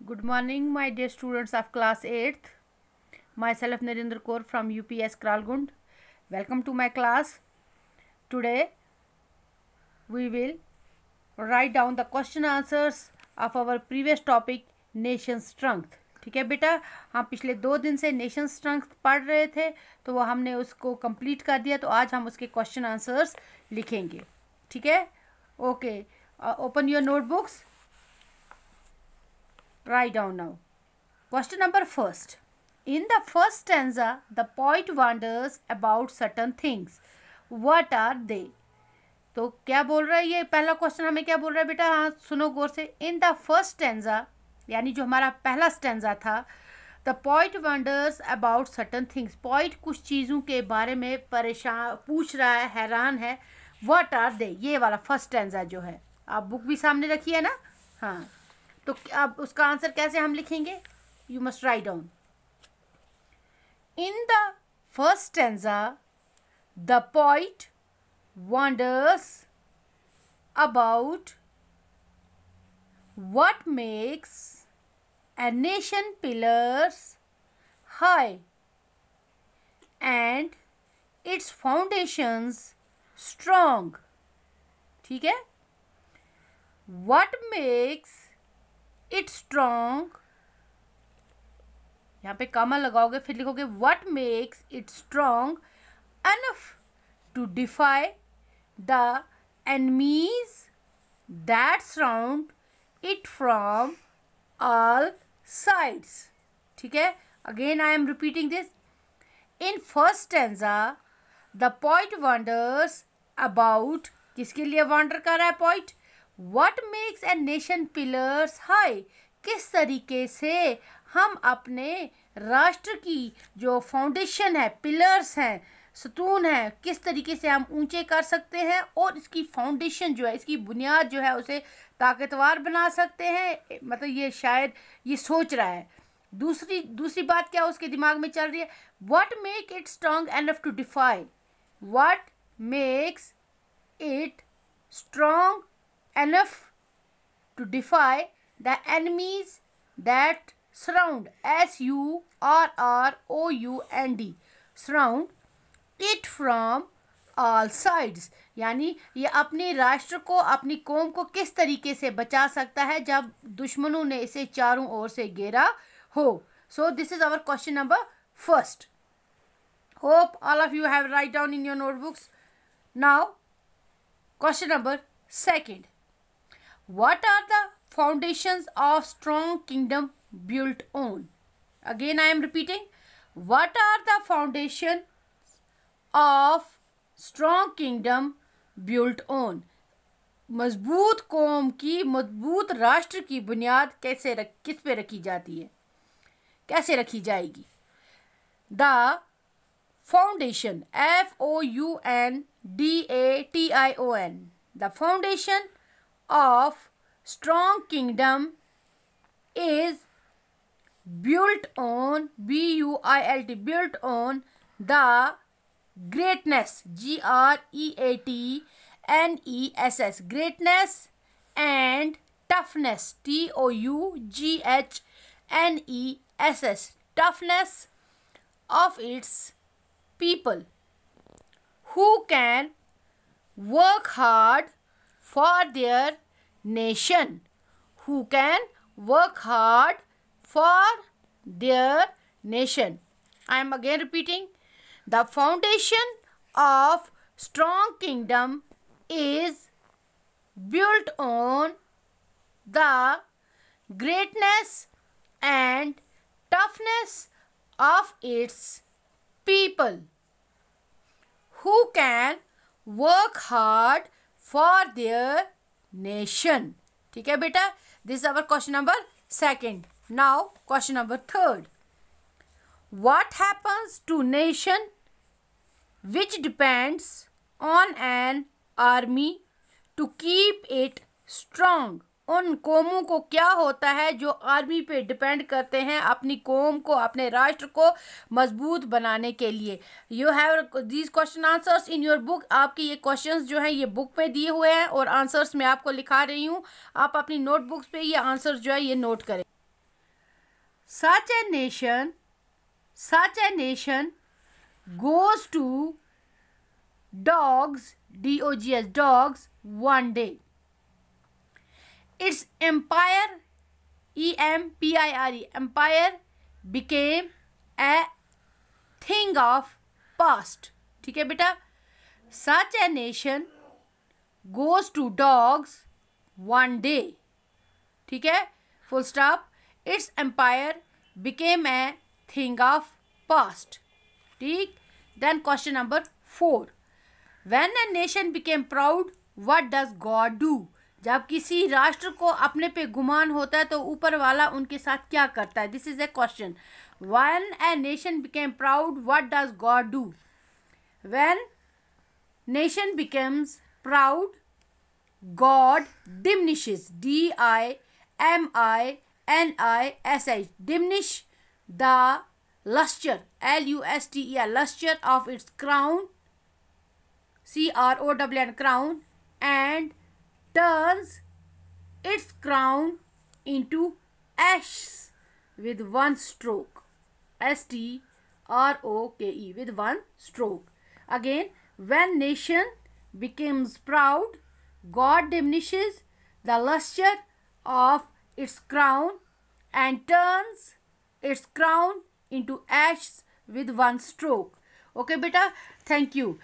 Good morning, my dear students of class 8th. Myself Narendra Kaur from UPS Kralgund. Welcome to my class. Today we will write down the question answers of our previous topic nation strength. ठीक है बेटा, हम पिछले 2 दिन से nation strength पढ़ रहे थे तो वो हमने उसको कंप्लीट कर दिया। तो आज हम उसके क्वेश्चन आंसर्स लिखेंगे। ठीक है, okay. Open your notebooks, write down now. Question number first. In the first stanza, the poet wonders about certain things. What are they? तो क्या बोल रहा है ये पहला क्वेश्चन हमें क्या बोल रहा है बेटा? हाँ सुनो गौर से। इन द फर्स्ट स्टैंजा यानी जो हमारा पहला स्टैंजा था, the poet wonders about certain things. Poet कुछ चीज़ों के बारे में परेशान पूछ रहा है, हैरान है। व्हाट आर दे, ये वाला फर्स्ट स्टैंजा जो है, आप बुक भी सामने रखी है ना? हाँ, तो अब उसका आंसर कैसे हम लिखेंगे? You must write down. In the first stanza the poet wonders about what makes a nation pillars high and its foundations strong. ठीक है, what makes it strong, यहाँ पे कॉमा लगाओगे, फिर लिखोगे what makes it strong enough to defy the enemies that surround it from all sides. ठीक है, again I am repeating this. In first stanza the poet wonders about, किसके लिए wander कर रहा है poet? What makes a nation pillars high, किस तरीके से हम अपने राष्ट्र की जो फाउंडेशन है, पिलर्स हैं, सतून है, किस तरीके से हम ऊंचे कर सकते हैं और इसकी फाउंडेशन जो है, इसकी बुनियाद जो है उसे ताकतवर बना सकते हैं। मतलब ये शायद ये सोच रहा है। दूसरी बात क्या उसके दिमाग में चल रही है? What make it strong enough to defy, what makes it strong enough to defy the enemies that surround, SURROUND, surround it from all sides. यानी ये अपने राष्ट्र को, अपनी कौम को किस तरीके से बचा सकता है जब दुश्मनों ने इसे चारों ओर से घेरा हो। So this is our question number first. Hope all of you have write down in your notebooks. Now question number second. What are the foundations of strong kingdom built on? Again I am repeating. What are the foundation of strong kingdom built on? मजबूत कौम की, मजबूत राष्ट्र की बुनियाद किस पे रखी जाती है, कैसे रखी जाएगी? The foundation, FOUNDATION, the foundation of strong kingdom is built on, BUILT, built on the greatness, GREATNESS, greatness and toughness, TOUGHNESS, toughness of its people who can work hard for their nation, who can work hard for their nation. I am again repeating. The foundation of strong kingdom is built on the greatness and toughness of its people who can work hard for their nation. ठीक है बेटा, this is our question number second. Now question number third. What happens to nation which depends on an army to keep it strong? उन कौमों को क्या होता है जो आर्मी पे डिपेंड करते हैं अपनी कौम को, अपने राष्ट्र को मजबूत बनाने के लिए? You have these question answers in your book. आपके ये क्वेश्चंस जो हैं ये बुक में दिए हुए हैं और आंसर्स मैं आपको लिखा रही हूँ. आप अपनी नोटबुक्स पे ये आंसर्स जो है ये नोट करें. such a nation goes to dogs, dogs, dogs one day. Its empire, empire, empire became a thing of past. ठीक है बेटा. Such a nation goes to dogs one day. ठीक है. Full stop. Its empire became a thing of past. ठीक. Then question number 4. When a nation became proud, what does God do? जब किसी राष्ट्र को अपने पे गुमान होता है तो ऊपर वाला उनके साथ क्या करता है? This is a question. When a nation became proud, what does God do? When nation becomes proud, God diminishes, diminish, diminish the luster, luster, luster of its crown, crown, crown, and turns its crown into ashes with one stroke, stroke, with one stroke. Again, when nation becomes proud, God diminishes the luster of its crown and turns its crown into ashes with one stroke. Okay beta, thank you.